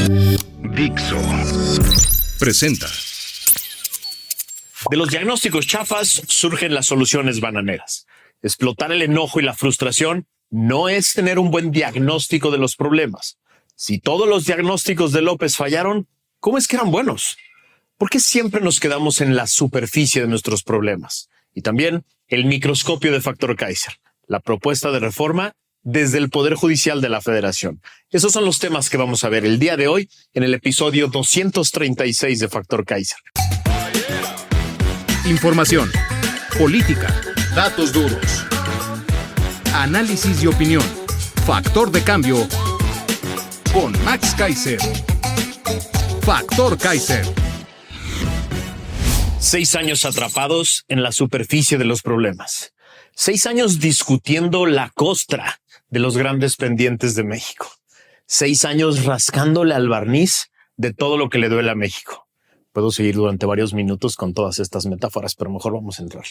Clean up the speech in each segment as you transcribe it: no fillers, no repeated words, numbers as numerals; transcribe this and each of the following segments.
Dixo presenta. De los diagnósticos chafas surgen las soluciones bananeras. Explotar el enojo y la frustración no es tener un buen diagnóstico de los problemas. Si todos los diagnósticos de López fallaron, ¿cómo es que eran buenos? ¿Por qué siempre nos quedamos en la superficie de nuestros problemas? Y también el microscopio de Factor Kaiser, la propuesta de reforma desde el Poder Judicial de la Federación. Esos son los temas que vamos a ver el día de hoy en el episodio 236 de Factor Kaiser. Información, política, datos duros, análisis y opinión. Factor de cambio con Max Kaiser. Factor Kaiser. 6 años atrapados en la superficie de los problemas. 6 años discutiendo la costra de los grandes pendientes de México. 6 años rascándole al barniz de todo lo que le duele a México. Puedo seguir durante varios minutos con todas estas metáforas, pero mejor vamos a entrar.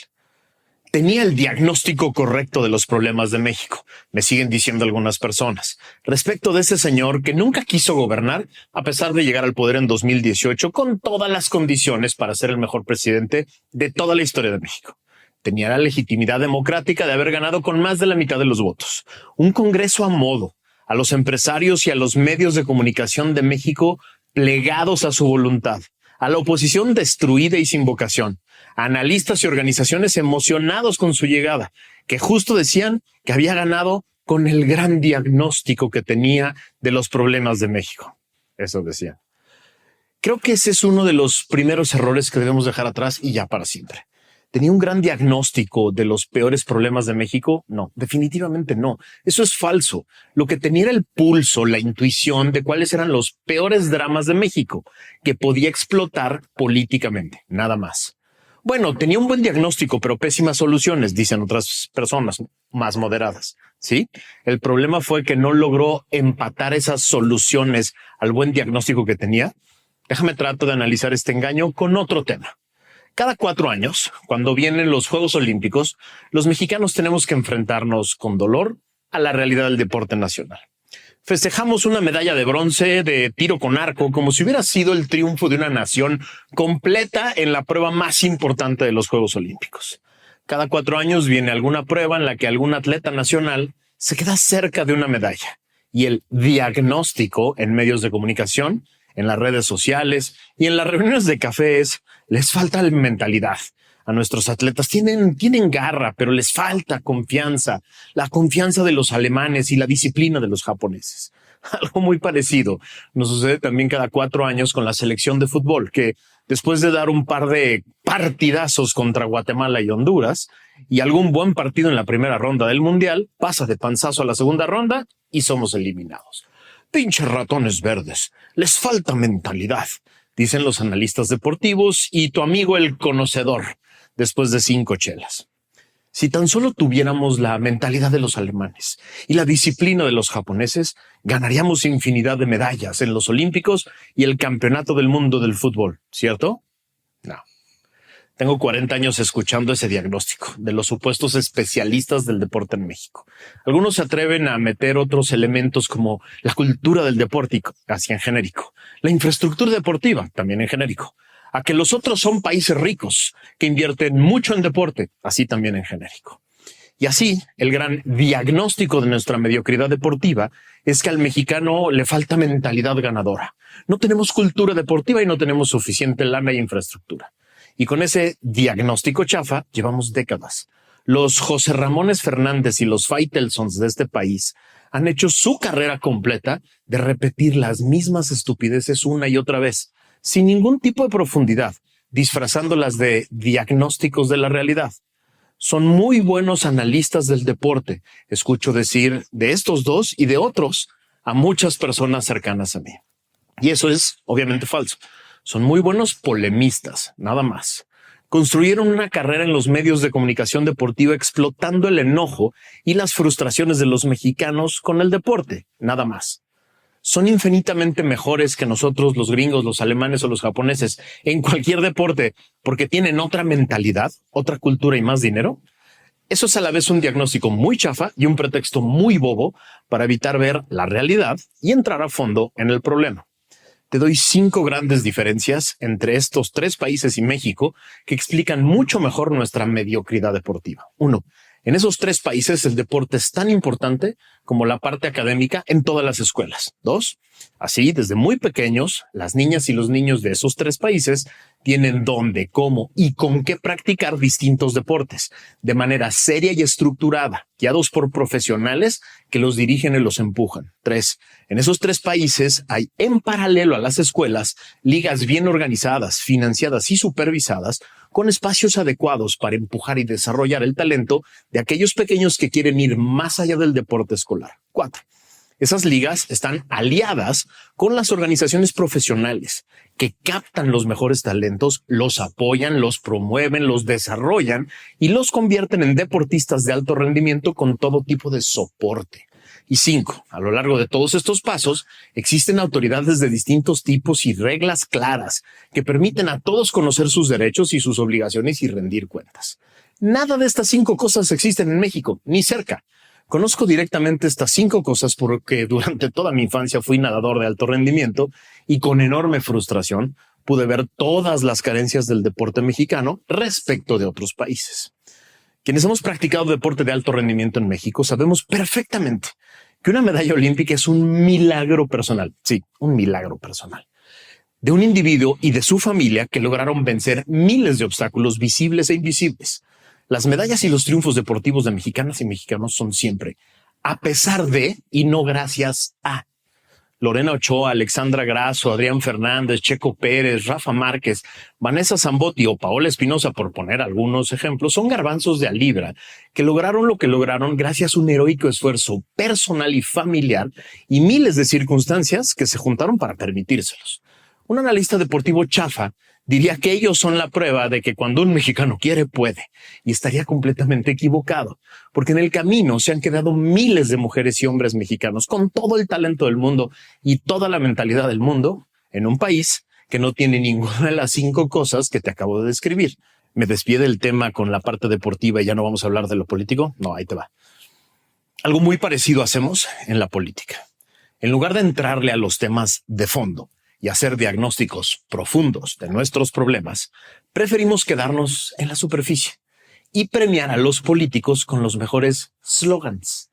Tenía el diagnóstico correcto de los problemas de México, me siguen diciendo algunas personas, respecto de ese señor que nunca quiso gobernar a pesar de llegar al poder en 2018 con todas las condiciones para ser el mejor presidente de toda la historia de México. Tenía la legitimidad democrática de haber ganado con más de la mitad de los votos. Un Congreso a modo, a los empresarios y a los medios de comunicación de México plegados a su voluntad, a la oposición destruida y sin vocación, a analistas y organizaciones emocionados con su llegada, que justo decían que había ganado con el gran diagnóstico que tenía de los problemas de México. Eso decían. Creo que ese es uno de los primeros errores que debemos dejar atrás y ya para siempre. ¿Tenía un gran diagnóstico de los peores problemas de México? No, definitivamente no. Eso es falso. Lo que tenía era el pulso, la intuición de cuáles eran los peores dramas de México que podía explotar políticamente, nada más. Bueno, tenía un buen diagnóstico, pero pésimas soluciones, dicen otras personas más moderadas. ¿Sí? El problema fue que no logró empatar esas soluciones al buen diagnóstico que tenía. Déjame tratar de analizar este engaño con otro tema. Cada 4 años, cuando vienen los Juegos Olímpicos, los mexicanos tenemos que enfrentarnos con dolor a la realidad del deporte nacional. Festejamos una medalla de bronce de tiro con arco como si hubiera sido el triunfo de una nación completa en la prueba más importante de los Juegos Olímpicos. Cada 4 años viene alguna prueba en la que algún atleta nacional se queda cerca de una medalla y el diagnóstico en medios de comunicación, en las redes sociales y en las reuniones de café es: les falta mentalidad. A nuestros atletas tienen garra, pero les falta confianza. La confianza de los alemanes y la disciplina de los japoneses. Algo muy parecido nos sucede también cada 4 años con la selección de fútbol, que después de dar un par de partidazos contra Guatemala y Honduras y algún buen partido en la primera ronda del Mundial, pasa de panzazo a la segunda ronda y somos eliminados. Pinches ratones verdes, les falta mentalidad, dicen los analistas deportivos y tu amigo el conocedor, después de 5 chelas. Si tan solo tuviéramos la mentalidad de los alemanes y la disciplina de los japoneses, ganaríamos infinidad de medallas en los Olímpicos y el Campeonato del Mundo del fútbol, ¿cierto? No. Tengo 40 años escuchando ese diagnóstico de los supuestos especialistas del deporte en México. Algunos se atreven a meter otros elementos como la cultura del deporte, así en genérico, la infraestructura deportiva, también en genérico, a que los otros son países ricos que invierten mucho en deporte, así también en genérico. Y así, el gran diagnóstico de nuestra mediocridad deportiva es que al mexicano le falta mentalidad ganadora. No tenemos cultura deportiva y no tenemos suficiente lana e infraestructura. Y con ese diagnóstico chafa llevamos décadas. Los José Ramones Fernández y los Faitelsons de este país han hecho su carrera completa de repetir las mismas estupideces una y otra vez, sin ningún tipo de profundidad, disfrazándolas de diagnósticos de la realidad. Son muy buenos analistas del deporte. Escucho decir de estos dos y de otros a muchas personas cercanas a mí. Y eso es obviamente falso. Son muy buenos polemistas, nada más. Construyeron una carrera en los medios de comunicación deportiva explotando el enojo y las frustraciones de los mexicanos con el deporte, nada más. Son infinitamente mejores que nosotros, los gringos, los alemanes o los japoneses, en cualquier deporte, porque tienen otra mentalidad, otra cultura y más dinero. Eso es a la vez un diagnóstico muy chafa y un pretexto muy bobo para evitar ver la realidad y entrar a fondo en el problema. Te doy 5 grandes diferencias entre estos 3 países y México que explican mucho mejor nuestra mediocridad deportiva. 1. En esos 3 países el deporte es tan importante como la parte académica en todas las escuelas. 2. Así, desde muy pequeños, las niñas y los niños de esos 3 países tienen dónde, cómo y con qué practicar distintos deportes, de manera seria y estructurada, guiados por profesionales que los dirigen y los empujan. 3. En esos 3 países hay, en paralelo a las escuelas, ligas bien organizadas, financiadas y supervisadas, con espacios adecuados para empujar y desarrollar el talento de aquellos pequeños que quieren ir más allá del deporte escolar. 4. Esas ligas están aliadas con las organizaciones profesionales que captan los mejores talentos, los apoyan, los promueven, los desarrollan y los convierten en deportistas de alto rendimiento con todo tipo de soporte. Y 5. A lo largo de todos estos pasos, existen autoridades de distintos tipos y reglas claras que permiten a todos conocer sus derechos y sus obligaciones y rendir cuentas. Nada de estas 5 cosas existen en México, ni cerca. Conozco directamente estas 5 cosas porque durante toda mi infancia fui nadador de alto rendimiento y con enorme frustración pude ver todas las carencias del deporte mexicano respecto de otros países. Quienes hemos practicado deporte de alto rendimiento en México sabemos perfectamente que una medalla olímpica es un milagro personal. Sí, un milagro personal. De un individuo y de su familia que lograron vencer miles de obstáculos visibles e invisibles. Las medallas y los triunfos deportivos de mexicanas y mexicanos son siempre a pesar de y no gracias a. Lorena Ochoa, Alexandra Grasso, Adrián Fernández, Checo Pérez, Rafa Márquez, Vanessa Zambotti o Paola Espinosa, por poner algunos ejemplos, son garbanzos de a libra que lograron lo que lograron gracias a un heroico esfuerzo personal y familiar y miles de circunstancias que se juntaron para permitírselos. Un analista deportivo chafa diría que ellos son la prueba de que cuando un mexicano quiere, puede, y estaría completamente equivocado, porque en el camino se han quedado miles de mujeres y hombres mexicanos con todo el talento del mundo y toda la mentalidad del mundo en un país que no tiene ninguna de las 5 cosas que te acabo de describir. ¿Me despide el tema con la parte deportiva y ya no vamos a hablar de lo político? No, ahí te va. Algo muy parecido hacemos en la política. En lugar de entrarle a los temas de fondo y hacer diagnósticos profundos de nuestros problemas, preferimos quedarnos en la superficie y premiar a los políticos con los mejores slogans.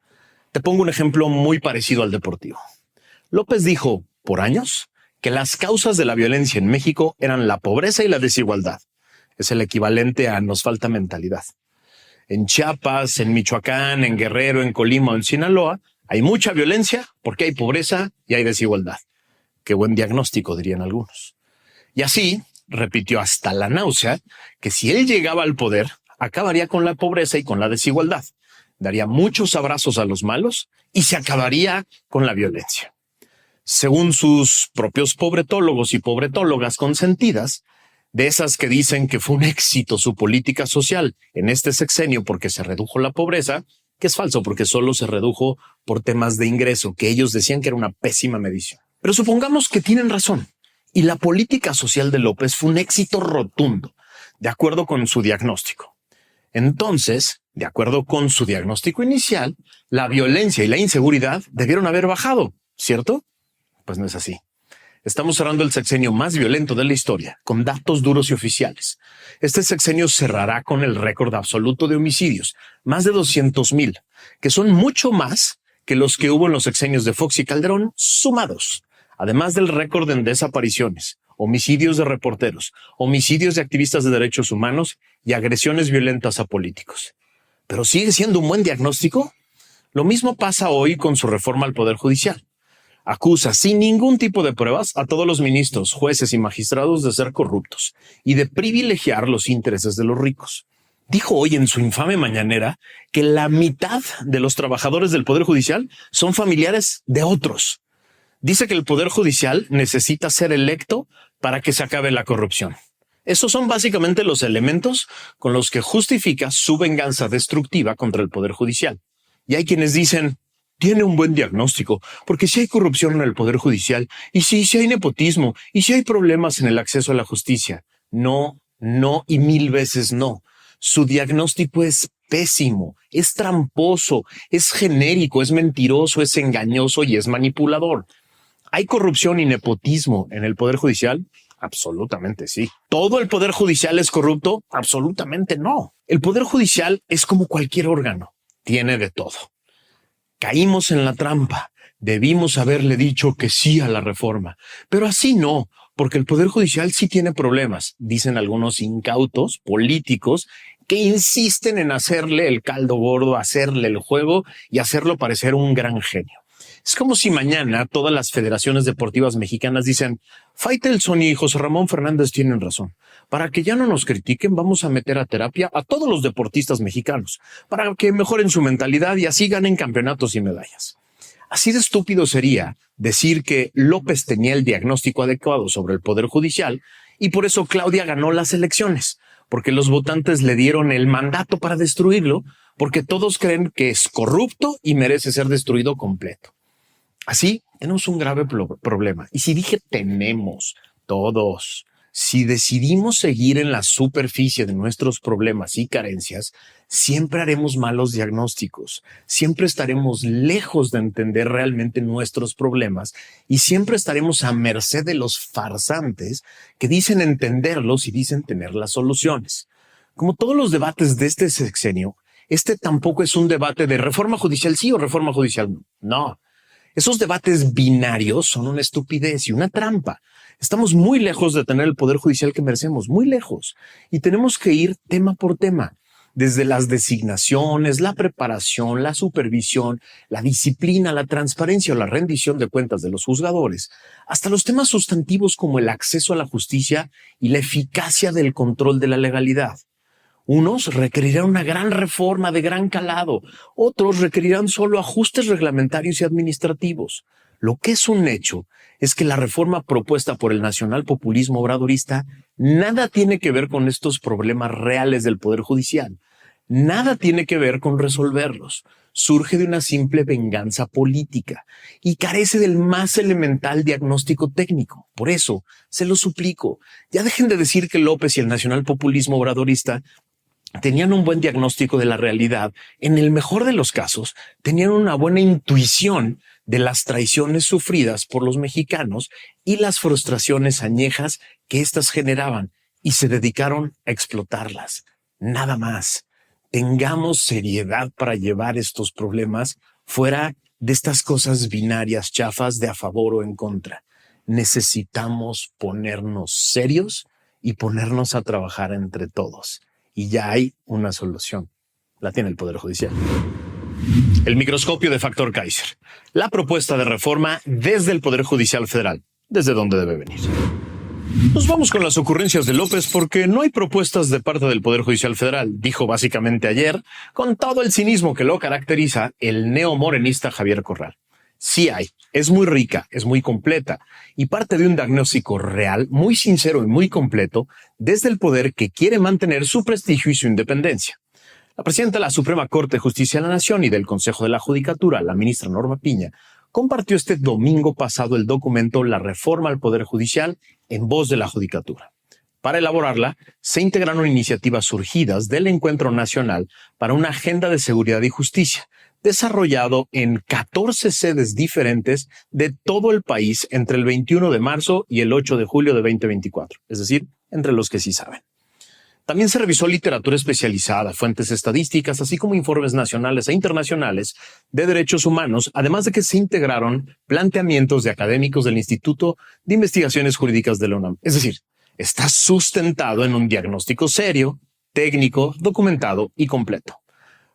Te pongo un ejemplo muy parecido al deportivo. López dijo, por años, que las causas de la violencia en México eran la pobreza y la desigualdad. Es el equivalente a nos falta mentalidad. En Chiapas, en Michoacán, en Guerrero, en Colima o en Sinaloa, hay mucha violencia porque hay pobreza y hay desigualdad. Qué buen diagnóstico, dirían algunos. Y así repitió hasta la náusea que si él llegaba al poder, acabaría con la pobreza y con la desigualdad, daría muchos abrazos a los malos y se acabaría con la violencia. Según sus propios pobretólogos y pobretólogas consentidas, de esas que dicen que fue un éxito su política social en este sexenio porque se redujo la pobreza, que es falso porque solo se redujo por temas de ingreso, que ellos decían que era una pésima medición. Pero supongamos que tienen razón y la política social de López fue un éxito rotundo, de acuerdo con su diagnóstico. Entonces, de acuerdo con su diagnóstico inicial, la violencia y la inseguridad debieron haber bajado, ¿cierto? Pues no es así. Estamos cerrando el sexenio más violento de la historia, con datos duros y oficiales. Este sexenio cerrará con el récord absoluto de homicidios, más de 200,000, que son mucho más que los que hubo en los sexenios de Fox y Calderón sumados. Además del récord en desapariciones, homicidios de reporteros, homicidios de activistas de derechos humanos y agresiones violentas a políticos. ¿Pero sigue siendo un buen diagnóstico? Lo mismo pasa hoy con su reforma al Poder Judicial. Acusa sin ningún tipo de pruebas a todos los ministros, jueces y magistrados de ser corruptos y de privilegiar los intereses de los ricos. Dijo hoy en su infame mañanera que la mitad de los trabajadores del Poder Judicial son familiares de otros. Dice que el Poder Judicial necesita ser electo para que se acabe la corrupción. Esos son básicamente los elementos con los que justifica su venganza destructiva contra el Poder Judicial. Y hay quienes dicen, tiene un buen diagnóstico, porque si hay corrupción en el Poder Judicial, y si hay nepotismo, y si hay problemas en el acceso a la justicia. No y 1000 veces no. Su diagnóstico es pésimo, es tramposo, es genérico, es mentiroso, es engañoso y es manipulador. ¿Hay corrupción y nepotismo en el Poder Judicial? Absolutamente sí. ¿Todo el Poder Judicial es corrupto? Absolutamente no. El Poder Judicial es como cualquier órgano. Tiene de todo. Caímos en la trampa. Debimos haberle dicho que sí a la reforma. Pero así no, porque el Poder Judicial sí tiene problemas, dicen algunos incautos políticos que insisten en hacerle el caldo gordo, hacerle el juego y hacerlo parecer un gran genio. Es como si mañana todas las federaciones deportivas mexicanas dicen: Faitelson y José Ramón Fernández tienen razón. Para que ya no nos critiquen, vamos a meter a terapia a todos los deportistas mexicanos, para que mejoren su mentalidad y así ganen campeonatos y medallas. Así de estúpido sería decir que López tenía el diagnóstico adecuado sobre el Poder Judicial y por eso Claudia ganó las elecciones, porque los votantes le dieron el mandato para destruirlo, porque todos creen que es corrupto y merece ser destruido completo. Así tenemos un grave problema. Y si dije tenemos, todos, si decidimos seguir en la superficie de nuestros problemas y carencias, siempre haremos malos diagnósticos, siempre estaremos lejos de entender realmente nuestros problemas y siempre estaremos a merced de los farsantes que dicen entenderlos y dicen tener las soluciones. Como todos los debates de este sexenio, este tampoco es un debate de reforma judicial sí o reforma judicial no. No. Esos debates binarios son una estupidez y una trampa. Estamos muy lejos de tener el Poder Judicial que merecemos, muy lejos. Y tenemos que ir tema por tema, desde las designaciones, la preparación, la supervisión, la disciplina, la transparencia o la rendición de cuentas de los juzgadores, hasta los temas sustantivos como el acceso a la justicia y la eficacia del control de la legalidad. Unos requerirán una gran reforma de gran calado, otros requerirán solo ajustes reglamentarios y administrativos. Lo que es un hecho es que la reforma propuesta por el nacionalpopulismo obradorista nada tiene que ver con estos problemas reales del Poder Judicial. Nada tiene que ver con resolverlos. Surge de una simple venganza política y carece del más elemental diagnóstico técnico. Por eso, se lo suplico, ya dejen de decir que López y el nacionalpopulismo obradorista tenían un buen diagnóstico de la realidad. En el mejor de los casos, tenían una buena intuición de las traiciones sufridas por los mexicanos y las frustraciones añejas que éstas generaban y se dedicaron a explotarlas. Nada más. Tengamos seriedad para llevar estos problemas fuera de estas cosas binarias chafas de a favor o en contra. Necesitamos ponernos serios y ponernos a trabajar entre todos. Y ya hay una solución. La tiene el Poder Judicial. El microscopio de Factor Kaiser. La propuesta de reforma desde el Poder Judicial Federal. ¿Desde dónde debe venir? Nos vamos con las ocurrencias de López porque no hay propuestas de parte del Poder Judicial Federal, dijo básicamente ayer, con todo el cinismo que lo caracteriza el neomorenista Javier Corral. Sí hay, es muy rica, es muy completa y parte de un diagnóstico real, muy sincero y muy completo desde el poder que quiere mantener su prestigio y su independencia. La presidenta de la Suprema Corte de Justicia de la Nación y del Consejo de la Judicatura, la ministra Norma Piña, compartió este domingo pasado el documento La Reforma al Poder Judicial en voz de la Judicatura. Para elaborarla, se integraron iniciativas surgidas del Encuentro Nacional para una Agenda de Seguridad y Justicia, desarrollado en 14 sedes diferentes de todo el país entre el 21 de marzo y el 8 de julio de 2024, es decir, entre los que sí saben. También se revisó literatura especializada, fuentes estadísticas, así como informes nacionales e internacionales de derechos humanos, además de que se integraron planteamientos de académicos del Instituto de Investigaciones Jurídicas de la UNAM. Es decir, está sustentado en un diagnóstico serio, técnico, documentado y completo.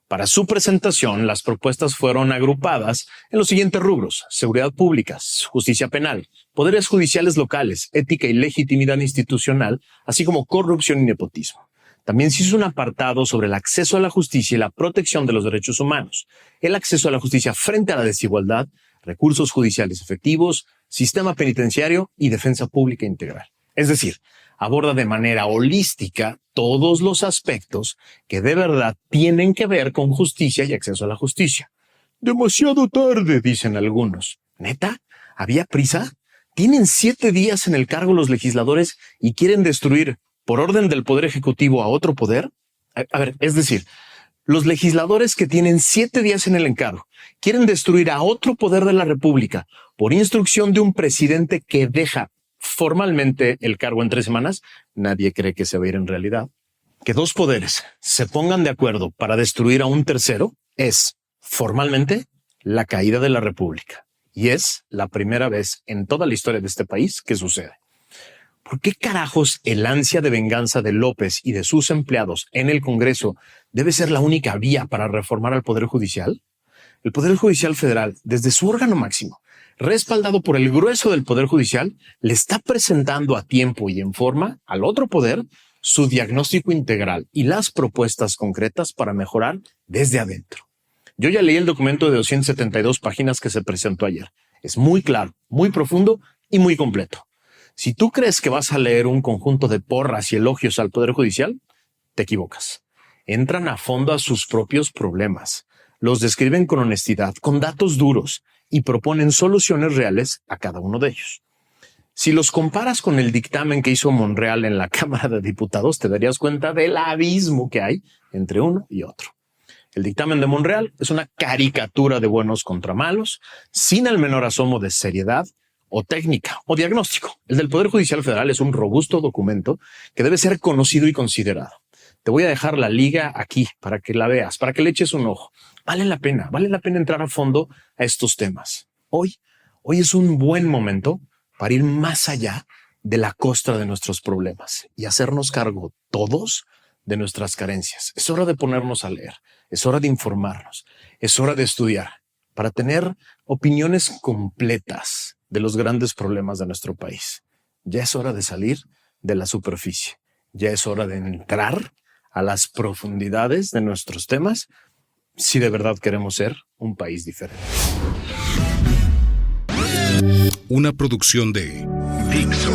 Para su presentación, las propuestas fueron agrupadas en los siguientes rubros: seguridad pública, justicia penal, poderes judiciales locales, ética y legitimidad institucional, así como corrupción y nepotismo. También se hizo un apartado sobre el acceso a la justicia y la protección de los derechos humanos, el acceso a la justicia frente a la desigualdad, recursos judiciales efectivos, sistema penitenciario y defensa pública integral. Es decir, aborda de manera holística todos los aspectos que de verdad tienen que ver con justicia y acceso a la justicia. Demasiado tarde, dicen algunos. ¿Neta? ¿Había prisa? ¿Tienen 7 días en el cargo los legisladores y quieren destruir por orden del Poder Ejecutivo a otro poder? A ver, es decir, Los legisladores que tienen 7 días en el encargo quieren destruir a otro poder de la República por instrucción de un presidente que deja formalmente el cargo en 3 semanas. Nadie cree que se va a ir en realidad. Que 2 poderes se pongan de acuerdo para destruir a un tercero es formalmente la caída de la República. Y es la primera vez en toda la historia de este país que sucede. ¿Por qué carajos el ansia de venganza de López y de sus empleados en el Congreso debe ser la única vía para reformar al Poder Judicial? El Poder Judicial Federal, desde su órgano máximo, respaldado por el grueso del Poder Judicial, le está presentando a tiempo y en forma al otro poder su diagnóstico integral y las propuestas concretas para mejorar desde adentro. Yo ya leí el documento de 272 páginas que se presentó ayer. Es muy claro, muy profundo y muy completo. Si tú crees que vas a leer un conjunto de porras y elogios al Poder Judicial, te equivocas. Entran a fondo a sus propios problemas, los describen con honestidad, con datos duros y proponen soluciones reales a cada uno de ellos. Si los comparas con el dictamen que hizo Monreal en la Cámara de Diputados, te darías cuenta del abismo que hay entre uno y otro. El dictamen de Monreal es una caricatura de buenos contra malos, sin el menor asomo de seriedad o técnica o diagnóstico. El del Poder Judicial Federal es un robusto documento que debe ser conocido y considerado. Te voy a dejar la liga aquí para que la veas, para que le eches un ojo. Vale la pena entrar a fondo a estos temas. Hoy es un buen momento para ir más allá de la costra de nuestros problemas y hacernos cargo todos de nuestras carencias. Es hora de ponernos a leer, es hora de informarnos, es hora de estudiar para tener opiniones completas de los grandes problemas de nuestro país. Ya es hora de salir de la superficie, ya es hora de entrar a las profundidades de nuestros temas si de verdad queremos ser un país diferente. Una producción de Dixo.